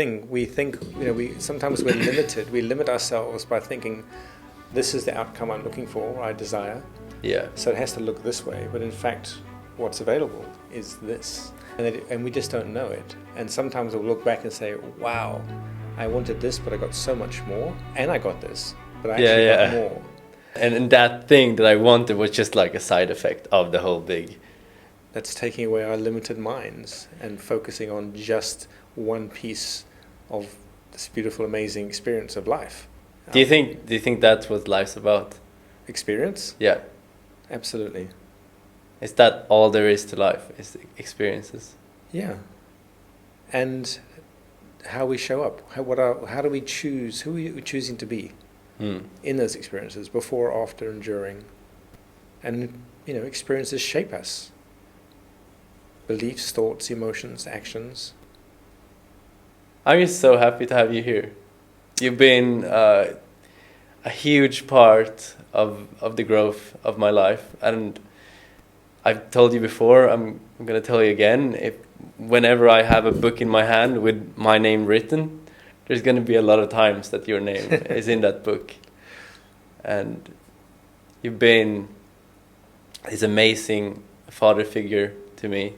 We think, we sometimes we're limited. We limit ourselves by thinking, this is the outcome I'm looking for, I desire. Yeah. So it has to look this way. But in fact, what's available is this. And we just don't know it. And sometimes we'll look back and say, wow, I wanted this, but I got so much more. And I got this, but I actually got more. And that thing that I wanted was just like a side effect of the whole big. That's taking away our limited minds and focusing on just one piece of this beautiful, amazing experience of life. Do you think that's what life's about? Experience? Yeah. Absolutely. Is that all there is to life, is experiences? Yeah. And how we show up. How do we choose, who are we choosing to be in those experiences, before, after, and during? And, experiences shape us. Beliefs, thoughts, emotions, actions. I'm just so happy to have you here. You've been a huge part of the growth of my life, and I've told you before, I'm going to tell you again, whenever I have a book in my hand with my name written, there's going to be a lot of times that your name is in that book. And you've been this amazing father figure to me,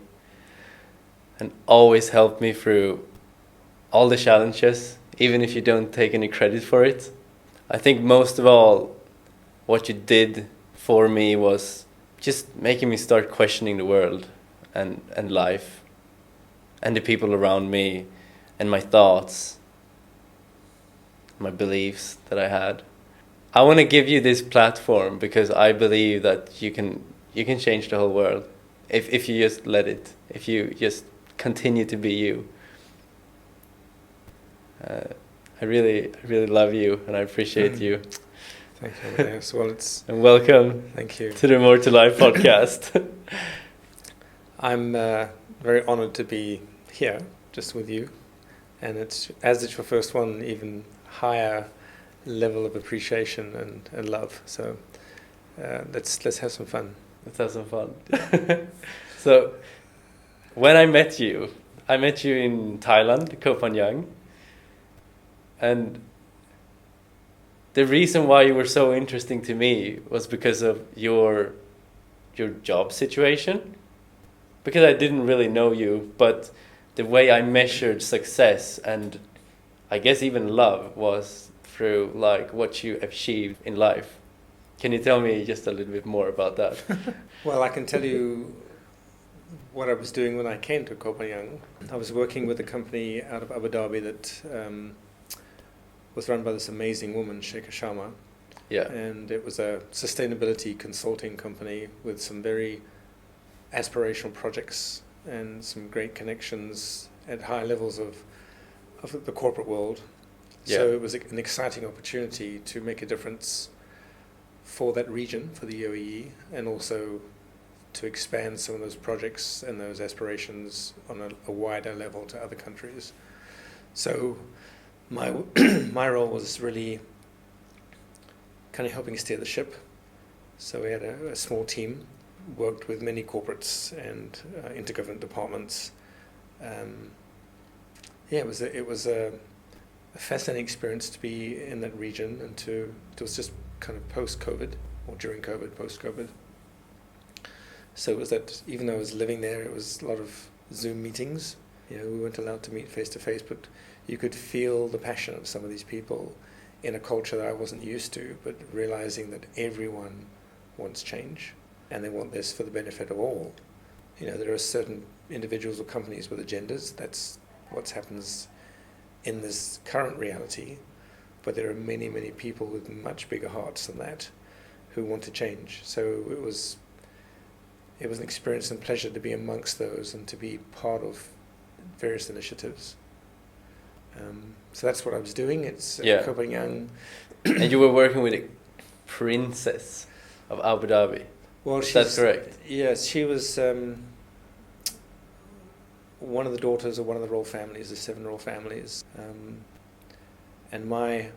and always helped me through all the challenges, even if you don't take any credit for it. I think most of all, what you did for me was just making me start questioning the world and life and the people around me and my thoughts, my beliefs that I had. I want to give you this platform because I believe that you can change the whole world if you just let it, if you just continue to be you. I really love you, and I appreciate you. Thank you. Yes, well, and welcome. Thank you to the MoreToLife Podcast. I'm very honored to be here, just with you, and it's your first one, even higher level of appreciation and love. So let's have some fun. Let's have some fun. So, when I met you in Thailand, Koh Phangan. And the reason why you were so interesting to me was because of your job situation. Because I didn't really know you, but the way I measured success and I guess even love was through like what you achieved in life. Can you tell me just a little bit more about that? Well, I can tell you what I was doing when I came to Koh Phangan. I was working with a company out of Abu Dhabi that was run by this amazing woman, Sheikha Sharma. Yeah. And it was a sustainability consulting company with some very aspirational projects and some great connections at high levels of the corporate world. Yeah. So it was an exciting opportunity to make a difference for that region, for the UAE, and also to expand some of those projects and those aspirations on a wider level to other countries. So my role was really kind of helping steer the ship. So we had a small team, worked with many corporates and intergovernment departments. It was a fascinating experience to be in that region, and it was just kind of post-COVID, or during COVID, post-COVID. So it was that, even though I was living there, it was a lot of Zoom meetings. We weren't allowed to meet face-to-face, but you could feel the passion of some of these people in a culture that I wasn't used to, but realizing that everyone wants change, and they want this for the benefit of all. There are certain individuals or companies with agendas. That's what happens in this current reality, but there are many, many people with much bigger hearts than that who want to change. So it was an experience and pleasure to be amongst those and to be part of various initiatives. So that's what I was doing. It's Koh Phangan. And you were working with a princess of Abu Dhabi. Well, that's correct. Yes, she was one of the daughters of one of the royal families, the 7 royal families. And my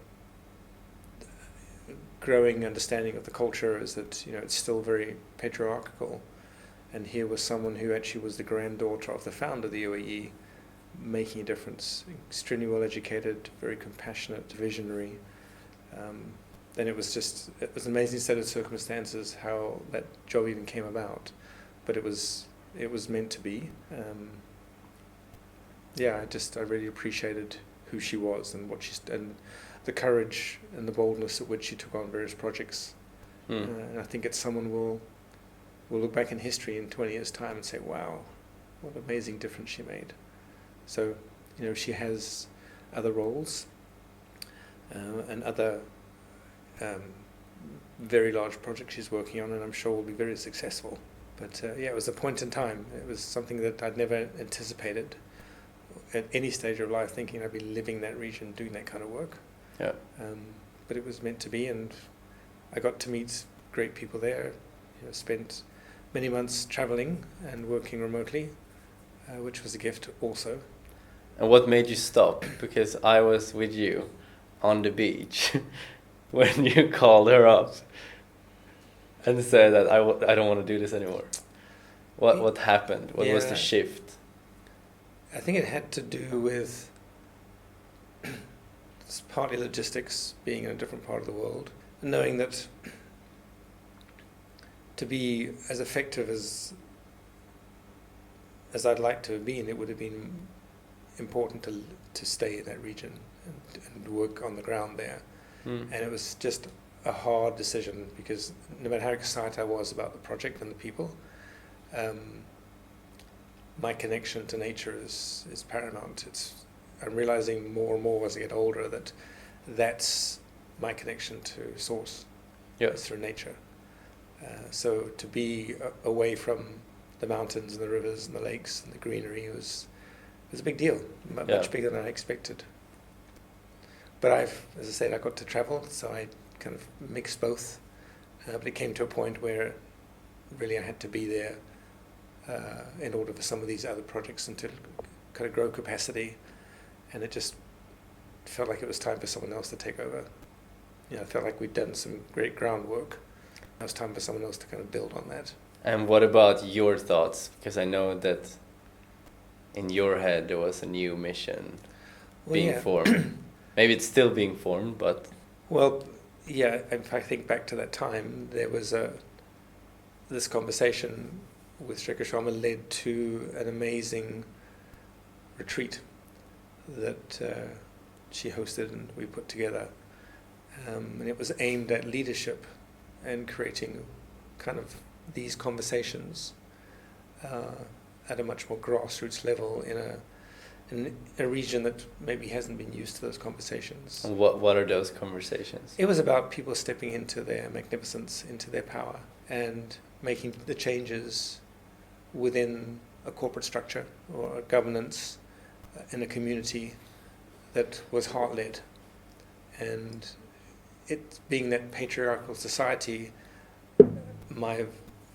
growing understanding of the culture is that it's still very patriarchal. And here was someone who actually was the granddaughter of the founder of the UAE, making a difference, extremely well educated, very compassionate, visionary. And it was an amazing set of circumstances how that job even came about, but it was meant to be. I really appreciated who she was and and the courage and the boldness at which she took on various projects. And I think someone will look back in history in 20 years' time and say, wow, what an amazing difference she made. So, she has other roles and other very large projects she's working on, and I'm sure will be very successful. But it was a point in time. It was something that I'd never anticipated at any stage of life, thinking I'd be living that region, doing that kind of work. Yeah. But it was meant to be, and I got to meet great people there. Spent many months traveling and working remotely, which was a gift also. And what made you stop? Because I was with you on the beach when you called her up and said that I don't want to do this anymore. What happened? What was the shift? I think it had to do with partly logistics, being in a different part of the world, and knowing that to be as effective as I'd like to have been, it would have been important to stay in that region and work on the ground there. And it was just a hard decision, because no matter how excited I was about the project and the people, my connection to nature is paramount. I'm realizing more and more as I get older that that's my connection to source. It's through nature. So to be away from the mountains and the rivers and the lakes and the greenery was a big deal, much bigger than I expected. But as I said, I got to travel, so I kind of mixed both. But it came to a point where really I had to be there in order for some of these other projects and to kind of grow capacity. And it just felt like it was time for someone else to take over. I felt like we'd done some great groundwork. It was time for someone else to kind of build on that. And what about your thoughts? Because I know that in your head there was a new mission being formed. Maybe it's still being formed, but... Well, yeah, if I think back to that time, there was this conversation with Shrika Sharma led to an amazing retreat that she hosted and we put together. And it was aimed at leadership and creating kind of these conversations at a much more grassroots level in a region that maybe hasn't been used to those conversations. And what are those conversations? It was about people stepping into their magnificence, into their power, and making the changes within a corporate structure or a governance in a community that was heart-led. And it being that patriarchal society, my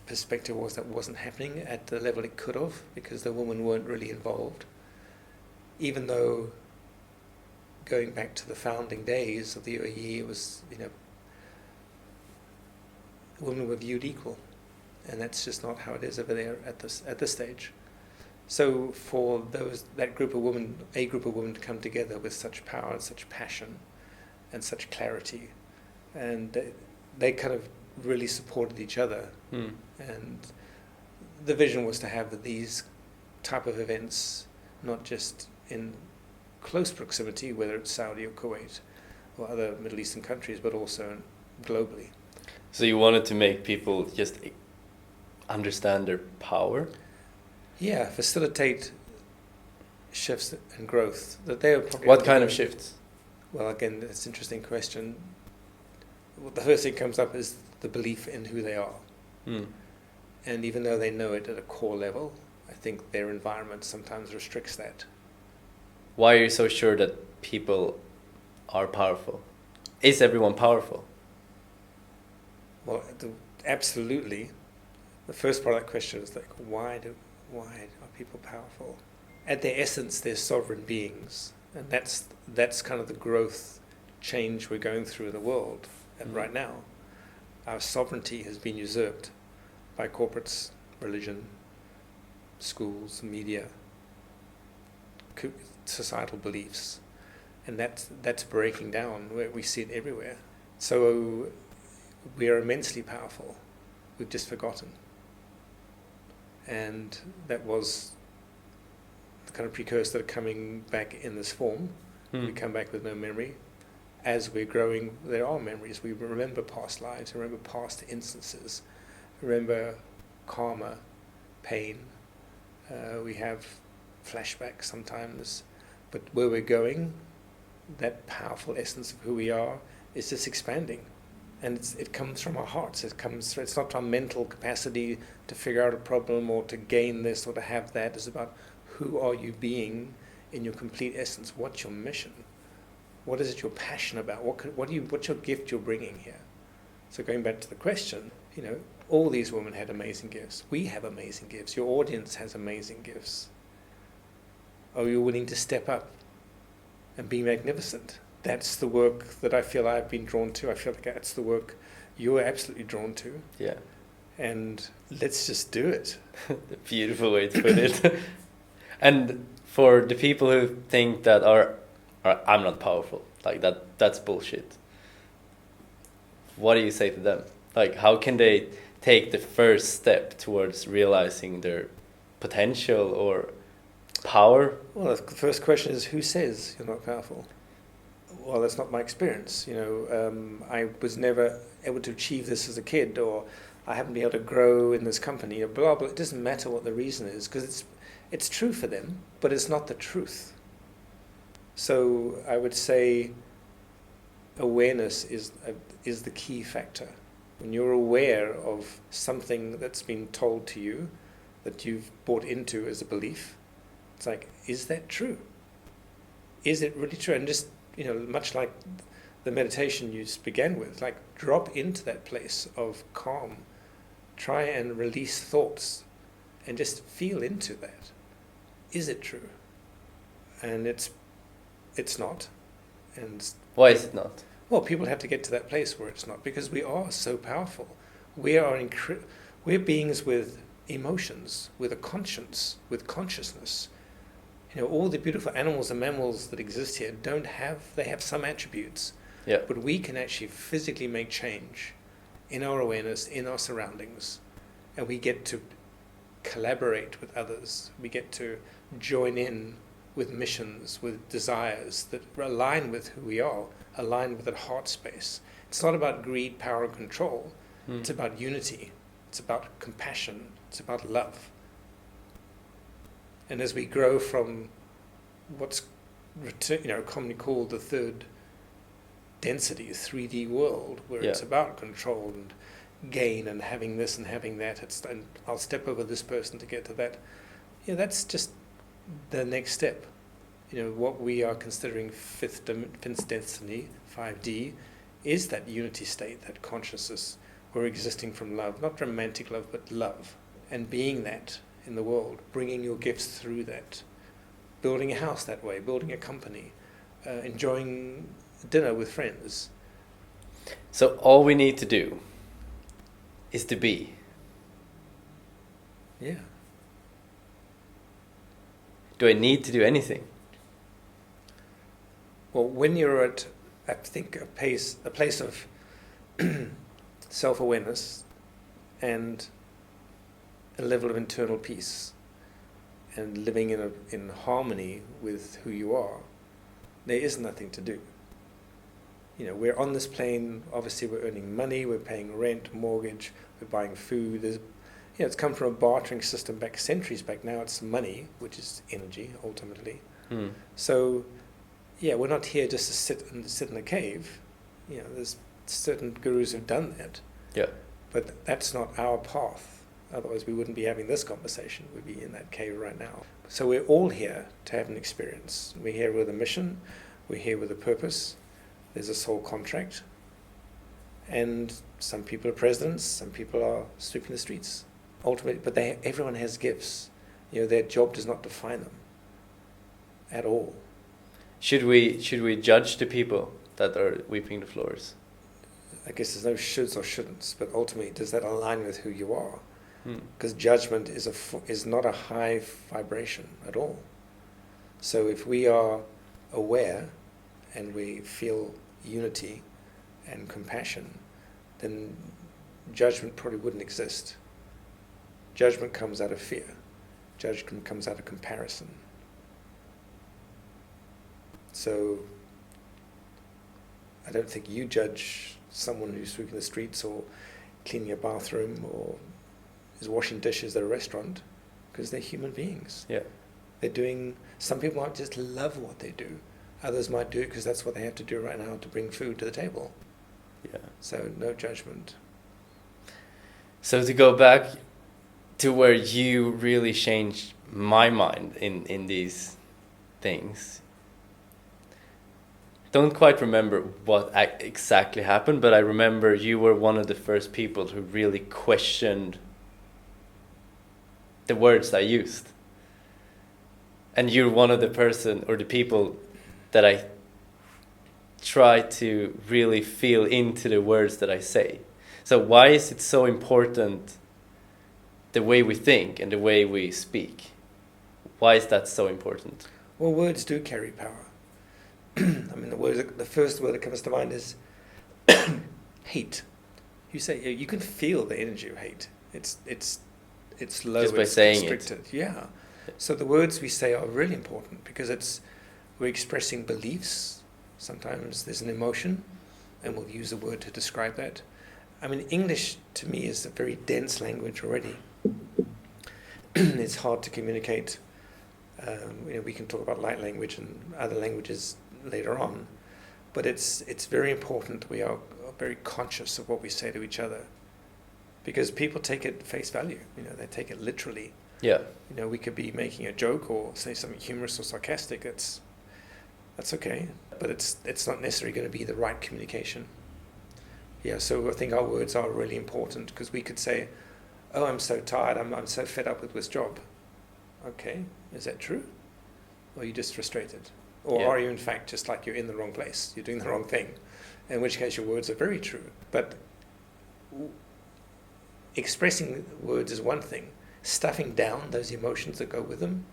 perspective was that wasn't happening at the level it could have, because the women weren't really involved. Even though going back to the founding days of the UAE, it was, women were viewed equal, and that's just not how it is over there at this stage. So for a group of women to come together with such power and such passion and such clarity, and they kind of really supported each other. And the vision was to have these type of events not just in close proximity, whether it's Saudi or Kuwait or other Middle Eastern countries, but also globally. So you wanted to make people just understand their power? Yeah, facilitate shifts and growth. That they are what kind of shifts? Well, again, that's an interesting question. Well, the first thing comes up is the belief in who they are. And even though they know it at a core level, I think their environment sometimes restricts that. Why are you so sure that people are powerful? Is everyone powerful? Well, absolutely. The first part of that question is like, why are people powerful? At their essence, they're sovereign beings, and that's kind of the growth change we're going through in the world. And right now, our sovereignty has been usurped by corporates, religion, schools, media, societal beliefs, and that's breaking down. We see it everywhere. So we are immensely powerful. We've just forgotten, and that was the kind of precursor to coming back in this form. We come back with no memory. As we're growing, there are memories. We remember past lives, remember past instances, remember karma, pain. We have flashbacks sometimes, but where we're going, that powerful essence of who we are is just expanding, and it comes from our hearts. It's not our mental capacity to figure out a problem or to gain this or to have that. It's about who are you being in your complete essence. What's your mission? What is it you're passionate about? What's your gift you're bringing here? So going back to the question, all these women had amazing gifts. We have amazing gifts. Your audience has amazing gifts. Are you willing to step up and be magnificent? That's the work that I feel I've been drawn to. I feel like that's the work you're absolutely drawn to. Yeah. And let's just do it. Beautiful way to put it. And for the people who think that I'm not powerful, like that's bullshit, what do you say to them? Like, how can they take the first step towards realizing their potential or power? Well, the first question is, who says you're not powerful? Well, that's not my experience. I was never able to achieve this as a kid, or I haven't been able to grow in this company, or blah, blah. It doesn't matter what the reason is, because it's true for them, but it's not the truth. So I would say awareness is the key factor. When you're aware of something that's been told to you, that you've bought into as a belief, it's like, is that true? Is it really true? And just, much like the meditation you just began with, like, drop into that place of calm. Try and release thoughts and just feel into that. Is it true? And it's not. And why is it not? Well, people have to get to that place where it's not, because we are so powerful. We're beings with emotions, with a conscience, with consciousness. All the beautiful animals and mammals that exist here they have some attributes. Yeah. But we can actually physically make change in our awareness, in our surroundings, and we get to collaborate with others. We get to join in with missions, with desires that align with who we are, align with that heart space. It's not about greed, power, and control. It's about unity. It's about compassion. It's about love. And as we grow from what's commonly called the third density, 3D world, where it's about control and gain and having this and having that, and I'll step over this person to get to that. That's just the next step. What we are considering fifth density, 5D, is that unity state, that consciousness. We're existing from love, not romantic love, but love, and being that in the world, bringing your gifts through that, building a house that way, building a company, enjoying dinner with friends. So all we need to do is to be. Yeah. Do I need to do anything? Well, when you're at, I think, a place of self-awareness and a level of internal peace and living in harmony with who you are, there is nothing to do. We're on this plane, obviously we're earning money, we're paying rent, mortgage, we're buying food. It's come from a bartering system back centuries back. Now it's money, which is energy, ultimately. So, we're not here just to sit in a cave. There's certain gurus who've done that. Yeah. But that's not our path. Otherwise, we wouldn't be having this conversation. We'd be in that cave right now. So we're all here to have an experience. We're here with a mission. We're here with a purpose. There's a soul contract. And some people are presidents. Some people are sweeping the streets. Ultimately, but everyone has gifts. Their job does not define them at all. Should we judge the people that are sweeping the floors? I guess there's no shoulds or shouldn'ts, but ultimately, does that align with who you are? Because judgment is not a high vibration at all. So if we are aware and we feel unity and compassion, then judgment probably wouldn't exist. Judgment comes out of fear. Judgment comes out of comparison. So I don't think you judge someone who's sweeping the streets or cleaning a bathroom or is washing dishes at a restaurant, because they're human beings. Yeah. They're doing, some people might just love what they do. Others might do it because that's what they have to do right now to bring food to the table. Yeah. So no judgment. So to go back to where you really changed my mind in these things. Don't quite remember what exactly happened, but I remember you were one of the first people who really questioned the words I used. And you're one of the person or the people that I try to really feel into the words that I say. So why is it so important, the way we think and the way we speak? Why is that so important? Well, words do carry power. I mean, the first word that comes to mind is hate. You say you can feel the energy of hate. It's low. Just by it's saying constricted. it. Yeah. So the words we say are really important because we're expressing beliefs. Sometimes there's an emotion, and we'll use a word to describe that. I mean, English to me is a very dense language already. It's hard to communicate. We can talk about light language and other languages later on, but it's very important we are very conscious of what we say to each other, because people take it face value. They take it literally. Yeah. We could be making a joke or say something humorous or sarcastic. That's okay, but it's not necessarily going to be the right communication. Yeah, so I think our words are really important, because we could say, "Oh, I'm so tired. I'm so fed up with this job." Okay, is that true? Or are you just frustrated? Or are you in fact just like you're in the wrong place? You're doing the wrong thing. In which case your words are very true. But expressing words is one thing. Stuffing down those emotions that go with them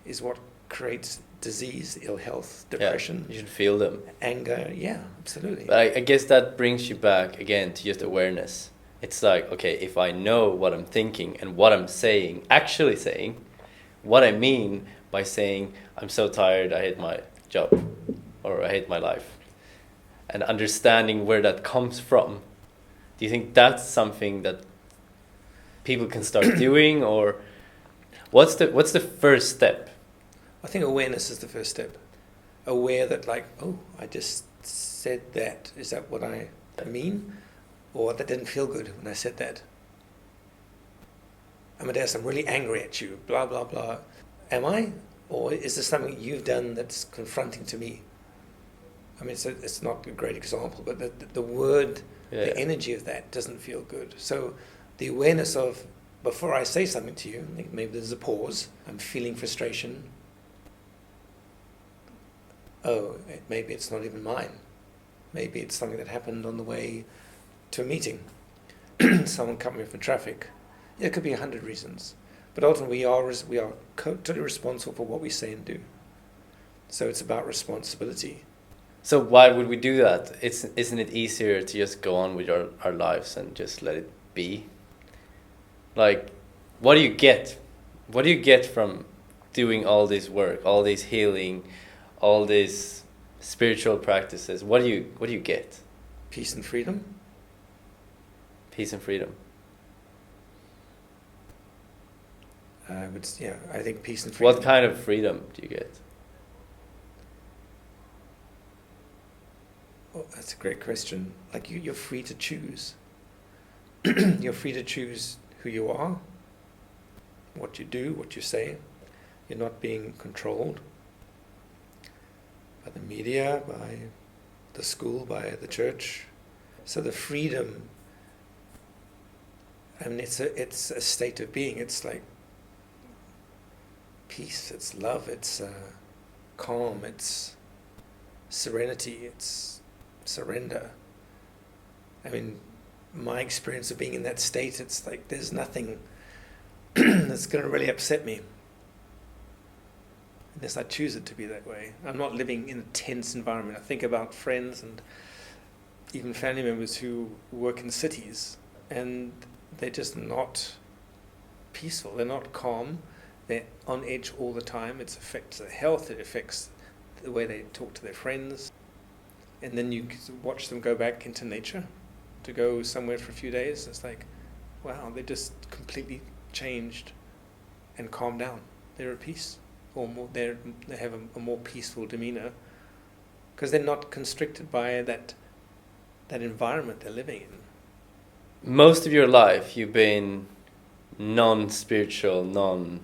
is what creates disease, ill health, depression. Yeah, you should feel them. Anger, yeah, absolutely. But I guess that brings you back again to just awareness. It's like, okay, if I know what I'm thinking and what I'm saying, actually saying, what I mean by saying, I'm so tired, I hate my job, or I hate my life, and understanding where that comes from, do you think that's something that people can start doing, or what's the first step? I think awareness is the first step. Aware that, like, oh, I just said that. Is that what I mean? Or that didn't feel good when I said that. Amadeus, I'm really angry at you, blah, blah, blah. Am I? Or is this something you've done that's confronting to me? I mean, it's not a great example, but the word, the energy of that doesn't feel good. So the awareness of, before I say something to you, maybe there's a pause, I'm feeling frustration. Oh, maybe it's not even mine. Maybe it's something that happened on the way to a meeting. Someone cut me off in traffic. Yeah, it could be 100 reasons. But ultimately, we are totally responsible for what we say and do. So it's about responsibility. So why would we do that? Isn't it easier to just go on with our lives and just let it be? Like, what do you get? What do you get from doing all this work, all this healing, all these spiritual practices? What do you get? Peace and freedom. Peace and freedom. I think peace and freedom. What kind of freedom do you get? Oh, that's a great question. Like you're free to choose. You're free to choose who you are, what you do, what you say. You're not being controlled by the media, by the school, by the church. So the freedom, I mean, it's a state of being. It's like peace, it's love, it's calm, it's serenity, it's surrender. I mean, my experience of being in that state, it's like there's nothing that's going to really upset me. unless I choose it to be that way. I'm not living in a tense environment. I think about friends and even family members who work in cities, and they're just not peaceful. They're not calm. They're on edge all the time. It affects their health. It affects the way they talk to their friends. And then you watch them go back into nature to go somewhere for a few days. It's like, wow, they just completely changed and calmed down. They're at peace, or more. They have a more peaceful demeanor because they're not constricted by that environment they're living in. Most of your life, you've been non-spiritual,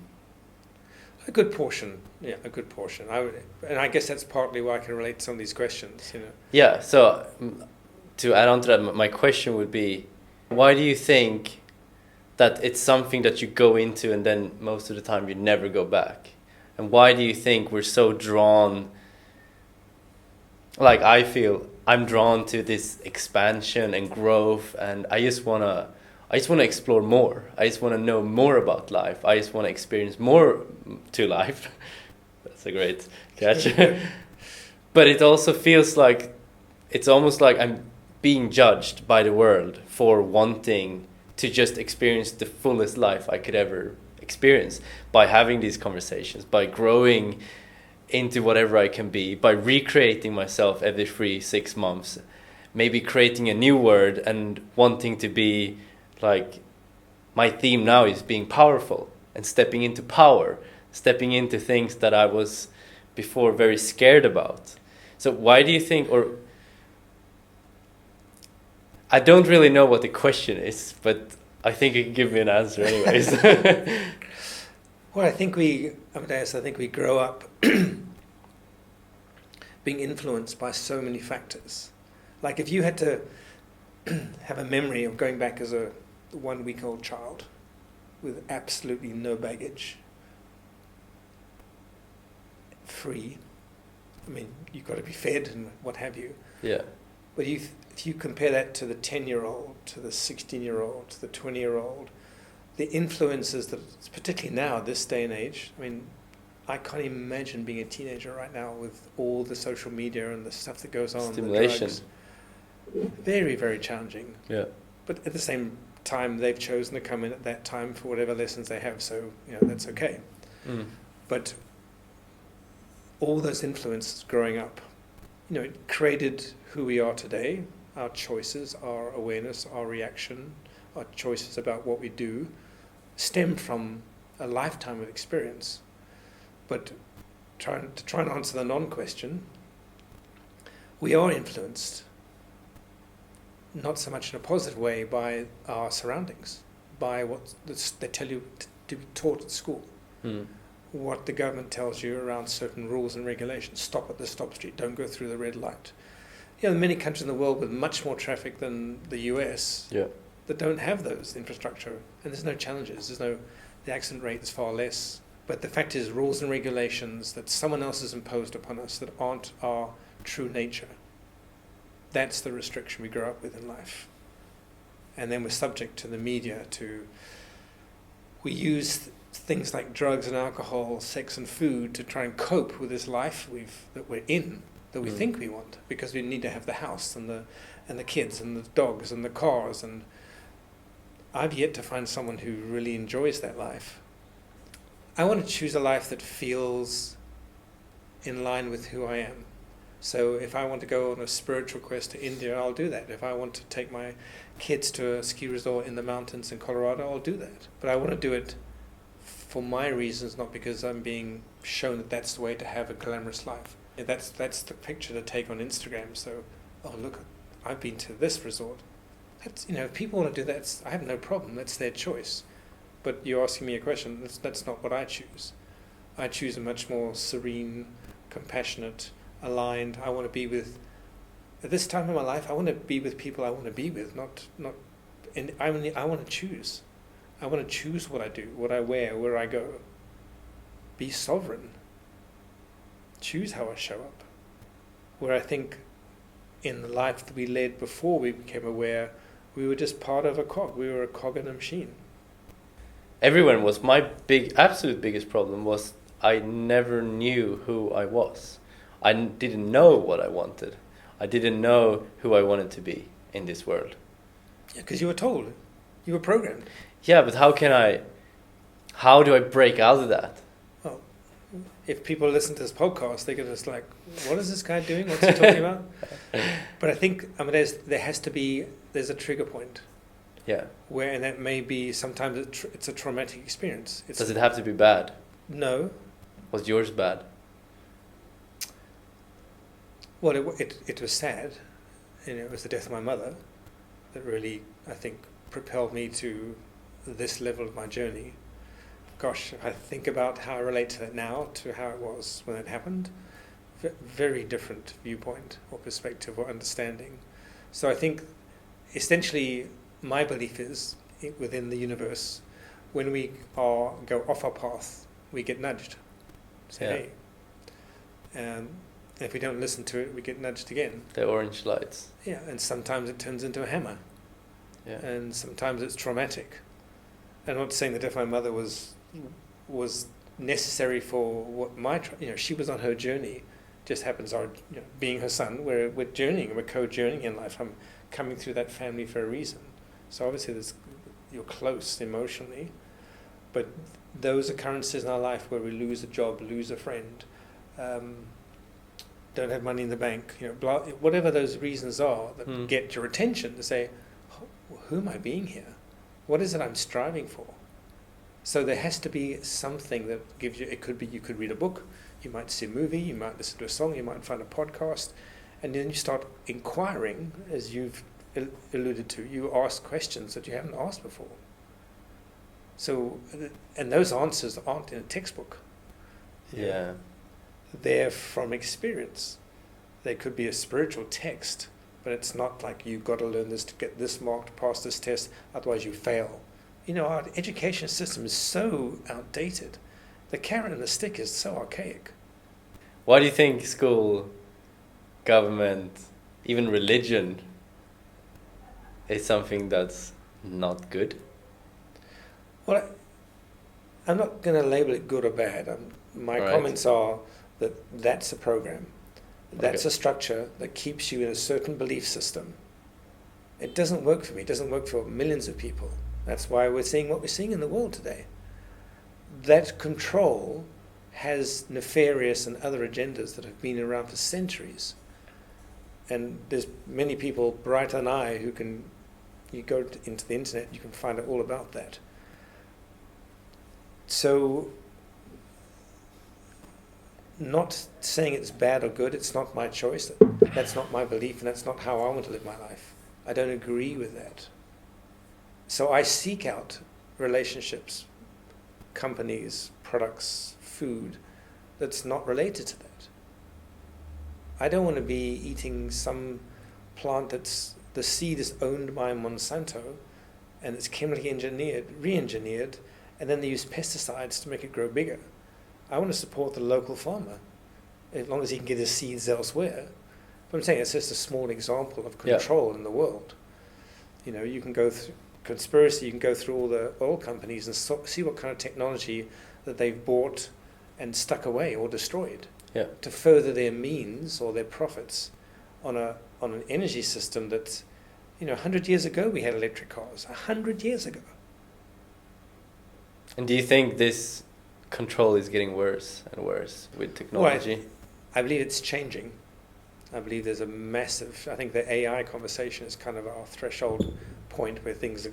A good portion, yeah, a good portion. And I guess that's partly why I can relate to some of these questions, you know. Yeah, so to add on to that, my question would be, why do you think that it's something that you go into and then most of the time you never go back? And why do you think we're so drawn, like I feel I'm drawn to this expansion and growth, and I just want to explore more. I just want to know more about life. I just want to experience more to life. That's a great catch. But it also feels like it's almost like I'm being judged by the world for wanting to just experience the fullest life I could ever experience by having these conversations, by growing into whatever I can be, by recreating myself every 3-6 months, maybe creating a new word and wanting to be like, my theme now is being powerful and stepping into power, stepping into things that I was before very scared about. So why do you think, or I don't really know what the question is, but I think you can give me an answer anyways. Well, I think we grow up being influenced by so many factors. Like if you had to have a memory of going back as a 1-week-old child with absolutely no baggage, free. I mean, you've got to be fed and what have you. Yeah. But if you compare that to the 10-year-old, to the 16-year-old, to the 20-year-old, the influences that, particularly now, this day and age, I mean, I can't imagine being a teenager right now with all the social media and the stuff that goes on. Stimulation. The drugs. Very, very challenging. Yeah. But at the same time, they've chosen to come in at that time for whatever lessons they have, so that's okay. Mm. But all those influences growing up, it created who we are today. Our choices, our awareness, our reaction, our choices about what we do stem from a lifetime of experience. But try and answer the non-question, we are influenced, not so much in a positive way, by our surroundings, by what they tell you to be taught at school, what the government tells you around certain rules and regulations. Stop at the stop street, don't go through the red light. There are many countries in the world with much more traffic than the US that don't have those infrastructure, and there's no challenges. The accident rate is far less. But the fact is, rules and regulations that someone else has imposed upon us that aren't our true nature, that's the restriction we grow up with in life. And then we're subject to the media, we use things like drugs and alcohol, sex and food to try and cope with this life that we're in, that we think we want, because we need to have the house and the kids and the dogs and the cars. And I've yet to find someone who really enjoys that life. I want to choose a life that feels in line with who I am. So if I want to go on a spiritual quest to India, I'll do that. If I want to take my kids to a ski resort in the mountains in Colorado, I'll do that. But I want to do it for my reasons, not because I'm being shown that that's the way to have a glamorous life. That's the picture to take on Instagram. So, oh look, I've been to this resort. That's, if people want to do that, I have no problem. That's their choice. But you're asking me a question. That's not what I choose. I choose a much more serene, compassionate, aligned. I want to be with, at this time in my life, I want to be with people I want to be with. And I want to choose. I want to choose what I do, what I wear, where I go. Be sovereign. Choose how I show up. Where I think in the life that we led before we became aware, we were just part of a cog. We were a cog in a machine. Everyone was, my absolute biggest problem was I never knew who I was. Didn't know what I wanted. I didn't know who I wanted to be in this world. Yeah, because you were told, you were programmed. Yeah, but how do I break out of that? Well, if people listen to this podcast, they're just like, what is this guy doing? What's he talking about? But I think, there's a trigger point. Yeah. And that may be, sometimes it's a traumatic experience. Does it have to be bad? No. Was yours bad? Well, it was sad. It was the death of my mother that really, I think, propelled me to this level of my journey. Gosh, I think about how I relate to that now to how it was when it happened. Very different viewpoint or perspective or understanding. So I think essentially my belief is within the universe, when we go off our path, we get nudged. Say, hey. And if we don't listen to it, we get nudged again. The orange lights. Yeah, and sometimes it turns into a hammer. Yeah. And sometimes it's traumatic. And I'm not saying the death of my mother was necessary for what she was on her journey. Just happens being her son, we're journeying, we're co-journeying in life. I'm coming through that family for a reason. So obviously you're close emotionally, but those occurrences in our life where we lose a job, lose a friend, don't have money in the bank, whatever those reasons are that get your attention to say, who am I being here? What is it I'm striving for? So there has to be something that gives you, it could be you could read a book, you might see a movie, you might listen to a song, you might find a podcast, and then you start inquiring, as you've alluded to, you ask questions that you haven't asked before. So, and those answers aren't in a textbook. Yeah. They're from experience. They could be a spiritual text, but it's not like you've got to learn this to get this marked, pass this test, otherwise you fail. Our education system is so outdated. The carrot and the stick is so archaic. Why do you think school, government, even religion is something that's not good? Well, I'm not going to label it good or bad. My comments are that that's a program. That's a structure that keeps you in a certain belief system. It doesn't work for me. It doesn't work for millions of people. That's why we're seeing what we're seeing in the world today. That control has nefarious and other agendas that have been around for centuries. And there's many people brighter than I who you go into the internet, you can find out all about that. So, not saying it's bad or good, it's not my choice. That's not my belief, and that's not how I want to live my life. I don't agree with that. So I seek out relationships, companies, products, food that's not related to that. I don't want to be eating some plant that's the seed is owned by Monsanto and it's chemically re-engineered, and then they use pesticides to make it grow bigger. I want to support the local farmer as long as he can get his seeds elsewhere. But I'm saying it's just a small example of control in the world. You can go through conspiracy, you can go through all the oil companies and see what kind of technology that they've bought and stuck away or destroyed to further their means or their profits on an energy system that, 100 years ago we had electric cars, 100 years ago. And do you think this control is getting worse and worse with technology? Well, I believe it's changing. I believe there's I think the AI conversation is kind of our threshold point where there's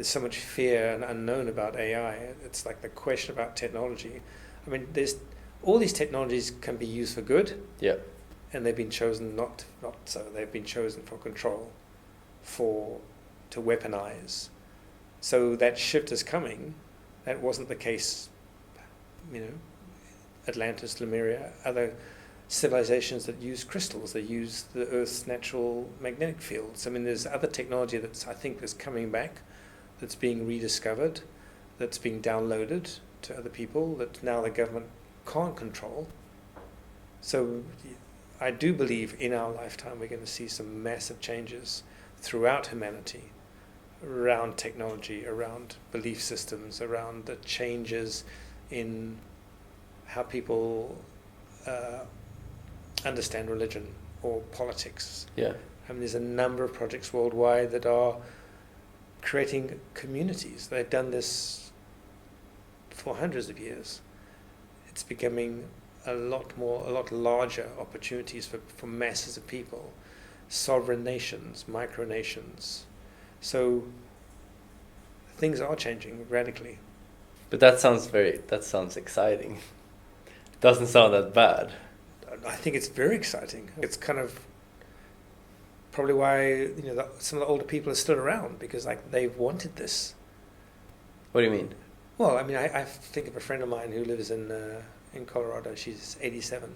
so much fear and unknown about AI. It's like the question about technology. I mean, all these technologies can be used for good. Yeah. And they've been chosen not so. They've been chosen for control, to weaponize. So that shift is coming. That wasn't the case, Atlantis, Lemuria, other civilizations that use crystals, they use the Earth's natural magnetic fields. I mean, there's other technology I think is coming back, that's being rediscovered, that's being downloaded to other people that now the government can't control. So I do believe in our lifetime we're going to see some massive changes throughout humanity, around technology, around belief systems, around the changes in how people understand religion or politics. Yeah. I mean, there's a number of projects worldwide that are creating communities. They've done this for hundreds of years. It's becoming a lot larger opportunities for masses of people, sovereign nations, micronations. So things are changing radically. But that sounds exciting. Doesn't sound that bad. I think it's very exciting. It's kind of probably why some of the older people are still around, because like they've wanted this. What do you mean? Well, I mean, I think of a friend of mine who lives in Colorado. She's 87,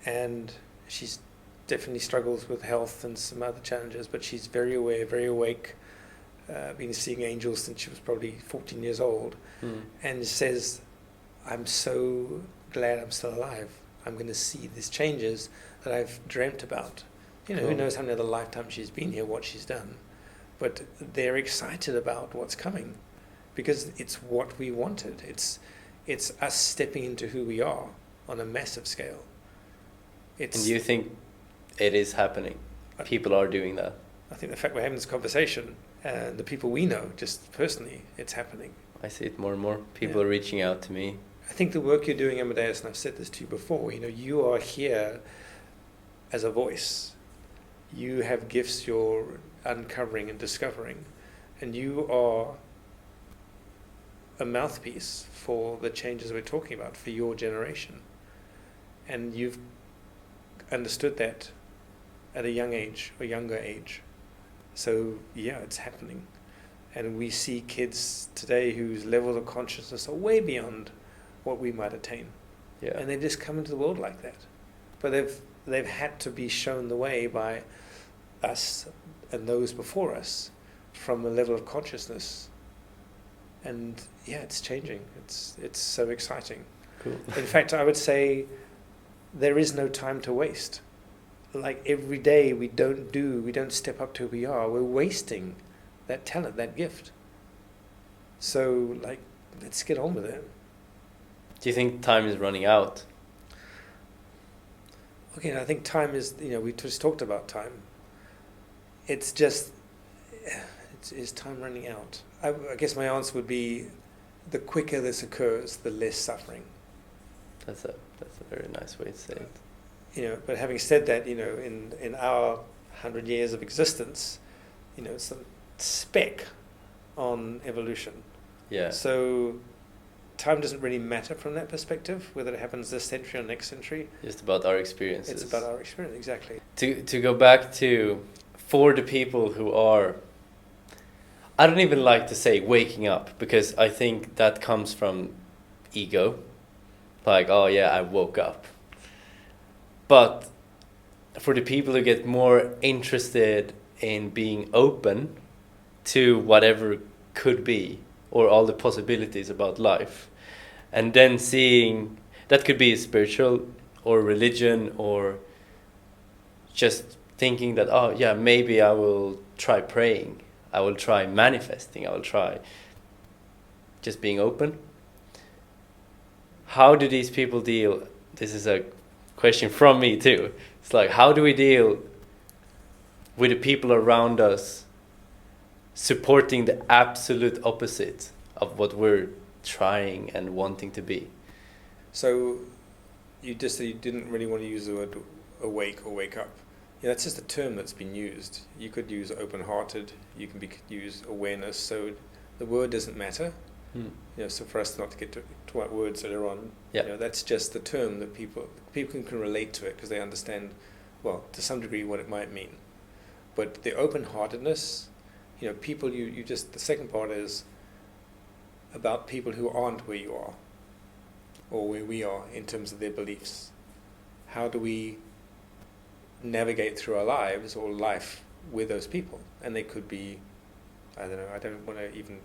and she's definitely struggles with health and some other challenges, but she's very aware, very awake. Been seeing angels since she was probably 14 years old, and says, "I'm so glad I'm still alive. I'm going to see these changes that I've dreamt about." Cool. Who knows how many other lifetimes she's been here, what she's done, but they're excited about what's coming, because it's what we wanted. It's us stepping into who we are on a massive scale. And do you think it is happening? People are doing that? I think the fact we're having this conversation, and the people we know, just personally, it's happening. I see it more and more. People are reaching out to me. I think the work you're doing, Amadeus, and I've said this to you before, you are here as a voice. You have gifts you're uncovering and discovering, and you are a mouthpiece for the changes we're talking about for your generation. And you've understood that at a young age or younger age. So yeah, it's happening. And we see kids today whose levels of consciousness are way beyond what we might attain. Yeah. And they just come into the world like that. But they've had to be shown the way by us and those before us from a level of consciousness. And yeah, it's changing. It's so exciting. Cool. In fact, I would say there is no time to waste. Like every day we don't step up to who we are, we're wasting that talent, that gift. So like, let's get on with it. Do you think time is running out? Okay, I think time is, we just talked about time. It's just, is time running out? I guess my answer would be, the quicker this occurs, the less suffering. That's a very nice way to say it. But having said that, in our 100 years of existence, it's a speck on evolution. Yeah. So time doesn't really matter from that perspective, whether it happens this century or next century. Just about our experiences. It's about our experience, exactly. To go back to, for the people who are, I don't even like to say waking up, because I think that comes from ego. Like, oh yeah, I woke up. But for the people who get more interested in being open to whatever could be, or all the possibilities about life, and then seeing, that could be spiritual or religion, or just thinking that, oh yeah, maybe I will try praying, I will try manifesting, I will try just being open. How do these people deal? This is a question from me too. It's like, how do we deal with the people around us supporting the absolute opposite of what we're trying and wanting to be? So you just said you didn't really want to use the word awake or wake up. Yeah, that's just a term that's been used. You could use open-hearted, you can use awareness, so the word doesn't matter. So for us not to get to what words that are on, that's just the term that people can relate to it, because they understand, well, to some degree what it might mean. But the open-heartedness, people, you just, the second part is about people who aren't where you are, or where we are in terms of their beliefs. How do we navigate through our lives or life with those people? And they could be, I don't know, I don't want to even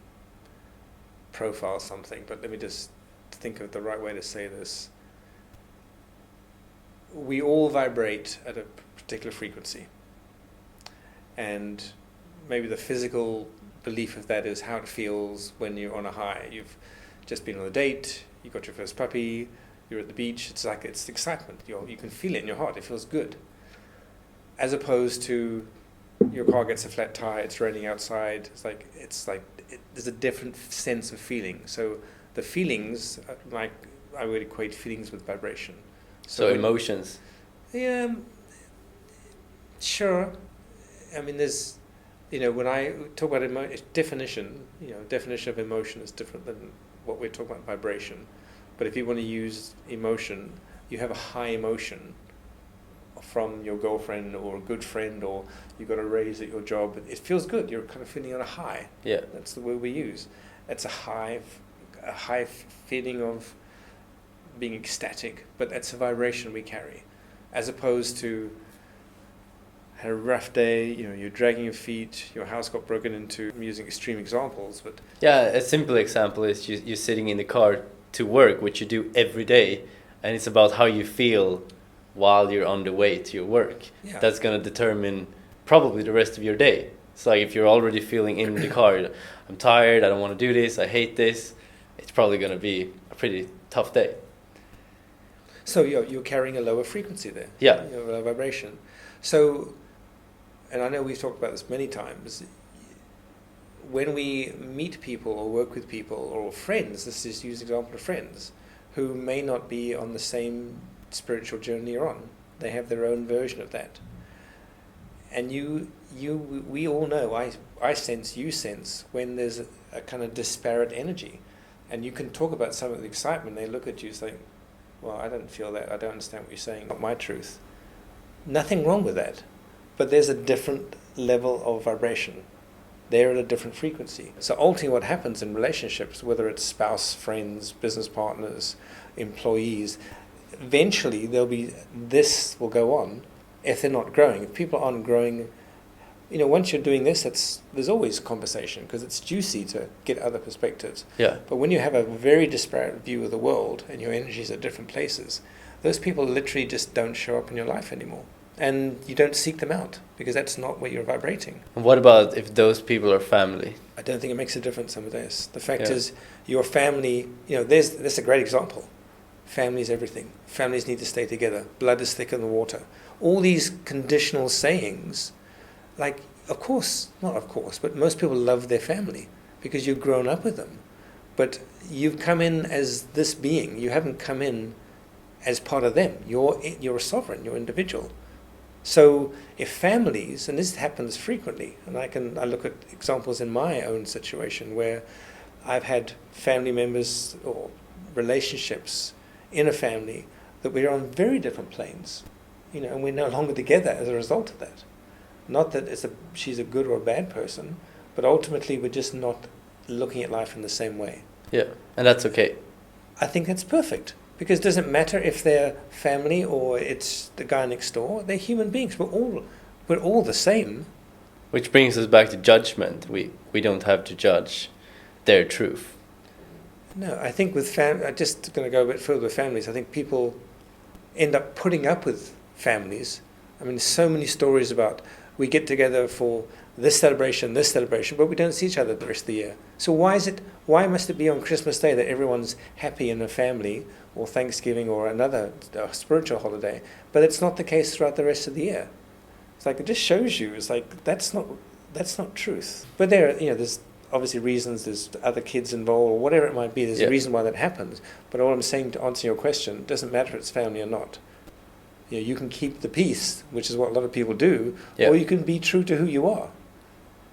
profile something, but let me just think of the right way to say this. We all vibrate at a particular frequency, and maybe the physical belief of that is how it feels when you're on a high. You've just been on a date, you got your first puppy, you're at the beach, it's excitement. You can feel it in your heart. It feels good. As opposed to your car gets a flat tire, it's raining outside. There's a different sense of feeling. So the feelings, like I would equate feelings with vibration. So emotions. Yeah, sure. I mean, there's, when I talk about definition of emotion is different than what we're talking about vibration. But if you want to use emotion, you have a high emotion from your girlfriend or a good friend, or you got a raise at your job. It feels good. You're kind of feeling on a high. Yeah. That's the word we use. It's a high feeling of being ecstatic, but that's a vibration we carry, as opposed to had a rough day, you're dragging your feet, your house got broken into. I'm using extreme examples, but yeah, a simple example is you're sitting in the car to work, which you do every day, and it's about how you feel while you're on the way to your work. Yeah. That's going to determine probably the rest of your day. It's like if you're already feeling in the car, I'm tired, I don't want to do this, I hate this, it's probably going to be a pretty tough day. So you're carrying a lower frequency there. Yeah. A lower vibration. So, and I know we've talked about this many times, when we meet people or work with people or friends, this is use example of friends, who may not be on the same spiritual journey you're on. They have their own version of that. And we all know, I sense, you sense, when there's a kind of disparate energy. And you can talk about something with excitement, they look at you saying, well, I don't feel that, I don't understand what you're saying, not my truth. Nothing wrong with that. But there's a different level of vibration. They're at a different frequency. So ultimately what happens in relationships, whether it's spouse, friends, business partners, employees, eventually this will go on if they're not growing. If people aren't growing, once you're doing this, there's always conversation because it's juicy to get other perspectives. Yeah. But when you have a very disparate view of the world and your energies are different places, those people literally just don't show up in your life anymore. And you don't seek them out because that's not what you're vibrating. And what about if those people are family? I don't think it makes a difference, Amadeus. The fact is, your family, there's a great example. Family is everything. Families need to stay together. Blood is thicker than water. All these conditional sayings, like, of course, not of course, but most people love their family because you've grown up with them. But you've come in as this being. You haven't come in as part of them. You're a sovereign. You're individual. So if families, and this happens frequently, and I look at examples in my own situation where I've had family members or relationships in a family that we're on very different planes, and we're no longer together as a result of that. Not that she's a good or a bad person, but ultimately we're just not looking at life in the same way. Yeah, and that's okay. I think that's perfect. Because it doesn't matter if they're family or it's the guy next door. They're human beings. We're all the same. Which brings us back to judgment. We don't have to judge their truth. No, I think with I'm just going to go a bit further with families. I think people end up putting up with families. I mean, there's so many stories about we get together for this celebration, but we don't see each other the rest of the year. So why must it be on Christmas Day that everyone's happy in a family, or Thanksgiving, or another spiritual holiday, but it's not the case throughout the rest of the year? It's like, it just shows you, it's like, that's not truth. But there's obviously reasons, there's other kids involved, or whatever it might be, there's a reason why that happens. But all I'm saying, to answer your question, it doesn't matter if it's family or not. You can keep the peace, which is what a lot of people do, or you can be true to who you are.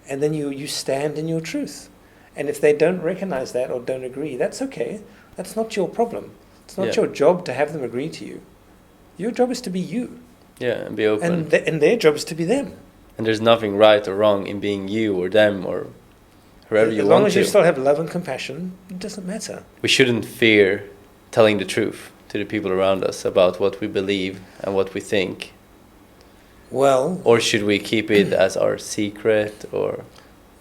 And then you stand in your truth. And if they don't recognize that or don't agree, that's okay. That's not your problem. It's not your job to have them agree to you. Your job is to be you. Yeah, and be open. And their job is to be them. And there's nothing right or wrong in being you or them or whoever you want to. As long as you still have love and compassion, it doesn't matter. We shouldn't fear telling the truth to the people around us about what we believe and what we think. Well... Or should we keep it as our secret, or...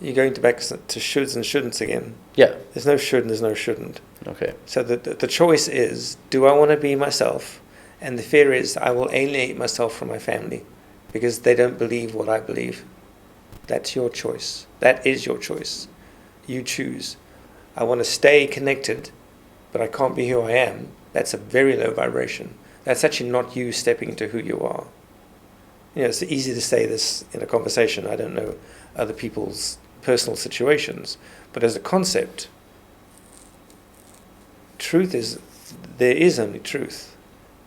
You're going back to shoulds and shouldn'ts again. Yeah. There's no should and there's no shouldn't. Okay. So the choice is, do I want to be myself? And the fear is, I will alienate myself from my family because they don't believe what I believe. That's your choice. That is your choice. You choose. I want to stay connected, but I can't be who I am That's a very low vibration. That's actually not you stepping into who you are. It's easy to say this in a conversation. I don't know other people's personal situations, but as a concept, truth is, there is only truth.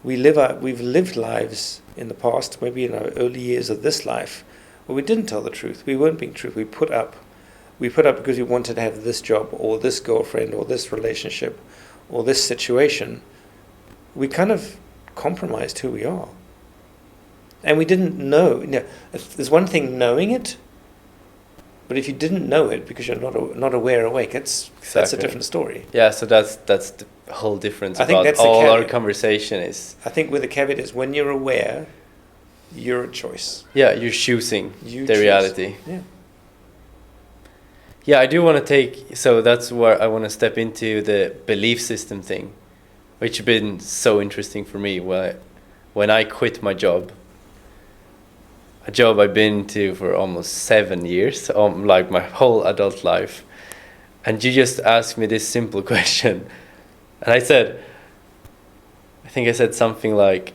We've lived lives in the past, maybe in our early years of this life, where we didn't tell the truth. We weren't being truthful. We put up because we wanted to have this job or this girlfriend or this relationship or this situation. We kind of compromised who we are. And we didn't know. There's one thing knowing it, but if you didn't know it because you're not aware, awake, that's a different story. Yeah, so that's the whole difference. I think that's all the our conversation is. I think where the caveat is, when you're aware, you're a choice. Yeah, you're choosing You the choose. reality. Yeah. Yeah, I do want to take. So that's where I want to step into the belief system thing, which has been so interesting for me. When I quit my job. A job I've been to for almost 7 years, like my whole adult life. And you just asked me this simple question. And I think I said something like,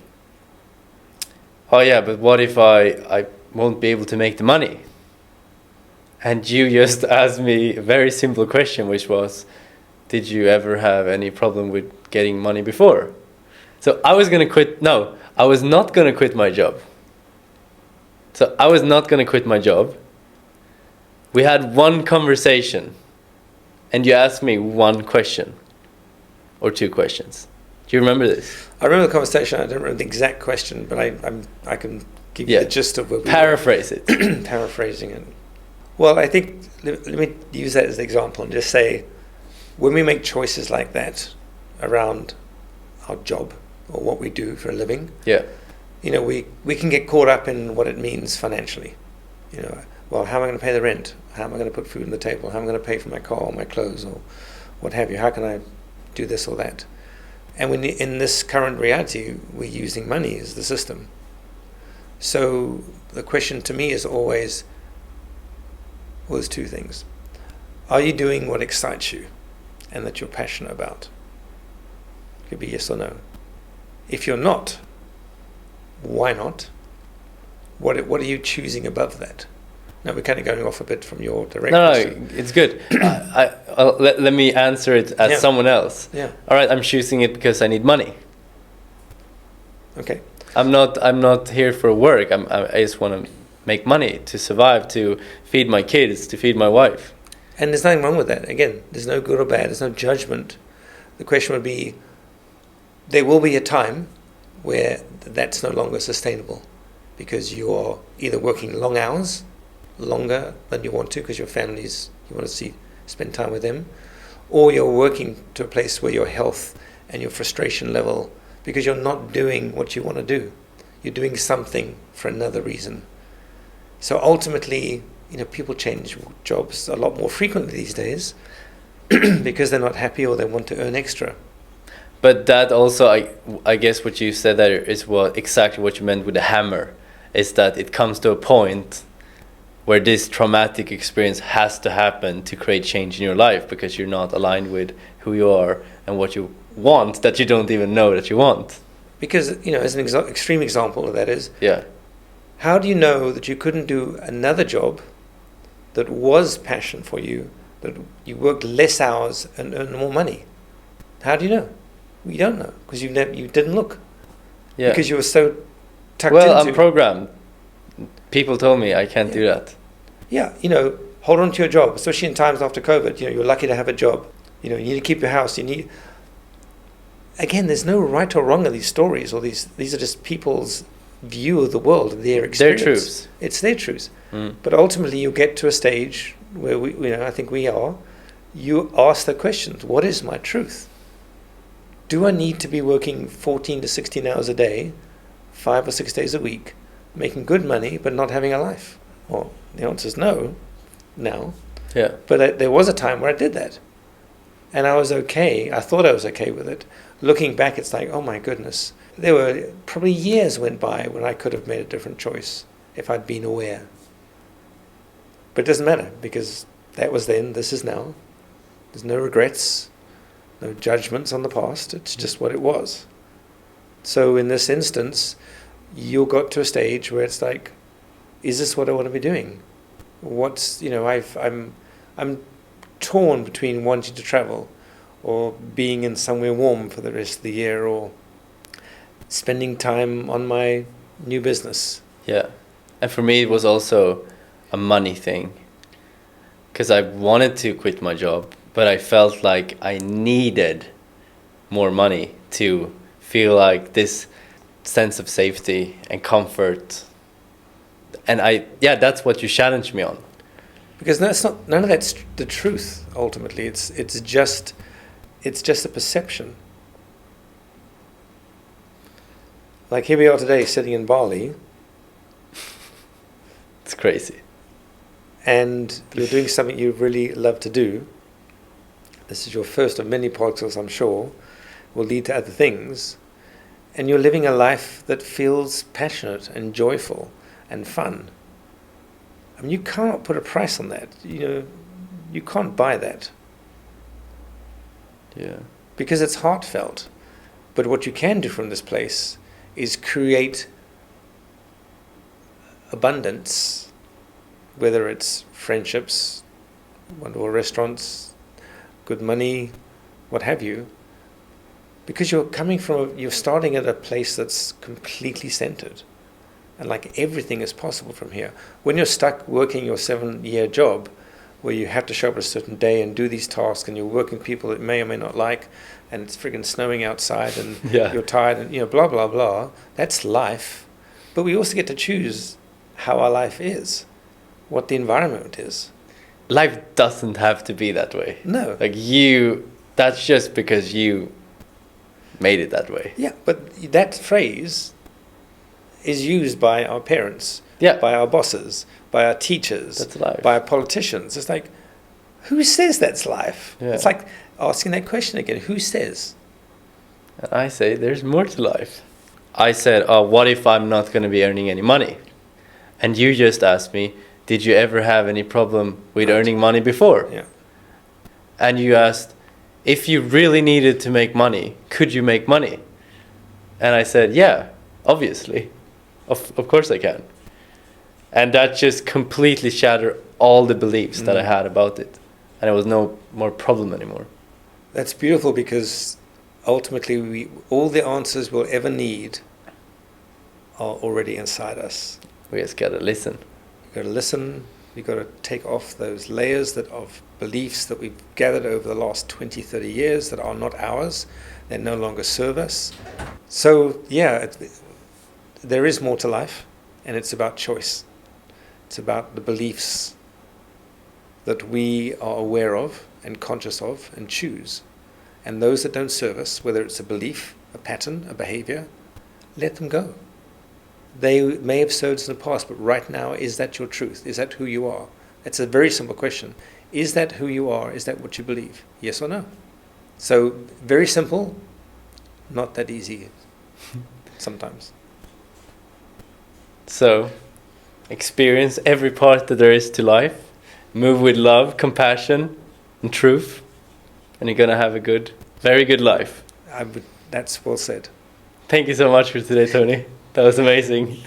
oh yeah, but what if I won't be able to make the money? And you just asked me a very simple question, which was, did you ever have any problem with getting money before? So I was not going to quit my job. So I was not going to quit my job. We had one conversation, and you asked me one question, or two questions. Do you remember this? I remember the conversation. I don't remember the exact question, but I can give you the gist of what we paraphrase it. Paraphrasing it. Well, I think, let me use that as an example and just say, when we make choices like that around our job or what we do for a living, we can get caught up in what it means financially. Well, how am I going to pay the rent? How am I going to put food on the table? How am I going to pay for my car or my clothes or what have you? How can I do this or that? And when in this current reality, we're using money as the system. So the question to me is always, there's two things. Are you doing what excites you and that you're passionate about? It could be yes or no. If you're not, why not? What are you choosing above that? Now we're kind of going off a bit from your direction. No, it's good. Let me answer it as someone else. Yeah. All right, I'm choosing it because I need money. Okay. I'm not here for work. I just want to make money to survive, to feed my kids, to feed my wife. And there's nothing wrong with that. Again, there's no good or bad. There's no judgment. The question would be, there will be a time where that's no longer sustainable because you're either working long hours, longer than you want to because your families, you want to spend time with them, or you're working to a place where your health and your frustration level, because you're not doing what you want to do. You're doing something for another reason. So ultimately, people change jobs a lot more frequently these days because they're not happy or they want to earn extra. But that also, I guess what you said there is exactly what you meant with the hammer, is that it comes to a point where this traumatic experience has to happen to create change in your life because you're not aligned with who you are and what you want that you don't even know that you want. Because, as an extreme example of that is, yeah, how do you know that you couldn't do another job that was passion for you, that you worked less hours and earned more money? How do you know? You don't know because you didn't look. Yeah. Because you were so tucked into. Well, I'm programmed. People told me I can't do that. Yeah, hold on to your job, especially in times after COVID. You're lucky to have a job. You need to keep your house. Again, there's no right or wrong in these stories, or these are just people's view of the world, their experience. Their truths. It's their truths. But ultimately, you get to a stage where I think we are. You ask the questions: what is my truth? Do I need to be working 14 to 16 hours a day, 5 or 6 days a week, making good money but not having a life? Well, the answer is no now. Yeah. But there was a time where I did that. And I was okay. I thought I was okay with it. Looking back, it's like, oh my goodness. There were probably years went by when I could have made a different choice if I'd been aware. But it doesn't matter because that was then, this is now. There's no regrets. no judgments on the past. It's just what it was. So in this instance, you got to a stage where it's like, is this what I want to be doing? I'm torn between wanting to travel or being in somewhere warm for the rest of the year or spending time on my new business. Yeah. And for me, it was also a money thing. Because I wanted to quit my job, but I felt like I needed more money to feel like this sense of safety and comfort. And that's what you challenged me on. Because none of that's the truth. Ultimately, it's just a perception. Like here we are today, sitting in Bali. It's crazy. And you're doing something you really love to do. This is your first of many podcasts, I'm sure, will lead to other things. And you're living a life that feels passionate and joyful and fun. I mean, you can't put a price on that. You can't buy that. Yeah. Because it's heartfelt. But what you can do from this place is create abundance, whether it's friendships, wonderful restaurants, good money, what have you. Because you're starting at a place that's completely centered. And like everything is possible from here. When you're stuck working your 7-year job, where you have to show up at a certain day and do these tasks, and you're working with people that may or may not like, and it's friggin' snowing outside, and you're tired, and blah, blah, blah. That's life. But we also get to choose how our life is, what the environment is. Life doesn't have to be that way. No. Like that's just because you made it that way. Yeah, but that phrase is used by our parents, by our bosses, by our teachers, that's life. By our politicians. It's like, who says that's life? Yeah. It's like asking that question again. Who says? And I say there's more to life. I said, what if I'm not going to be earning any money? And you just asked me, did you ever have any problem with earning money before? Yeah. And you asked, if you really needed to make money, could you make money? And I said, yeah, obviously. Of course I can. And that just completely shattered all the beliefs that I had about it. And there was no more problem anymore. That's beautiful, because ultimately all the answers we'll ever need are already inside us. We just got to listen. You've got to listen. You've got to take off those layers of beliefs that we've gathered over the last 20, 30 years that are not ours. They no longer serve us. So, there is more to life, and it's about choice. It's about the beliefs that we are aware of and conscious of and choose. And those that don't serve us, whether it's a belief, a pattern, a behavior, let them go. They may have served us in the past, but right now, is that your truth? Is that who you are? It's a very simple question. Is that who you are? Is that what you believe? Yes or no? So, very simple, not that easy sometimes. So, experience every part that there is to life. Move with love, compassion, and truth. And you're going to have a very good life. That's well said. Thank you so much for today, Tony. That was amazing.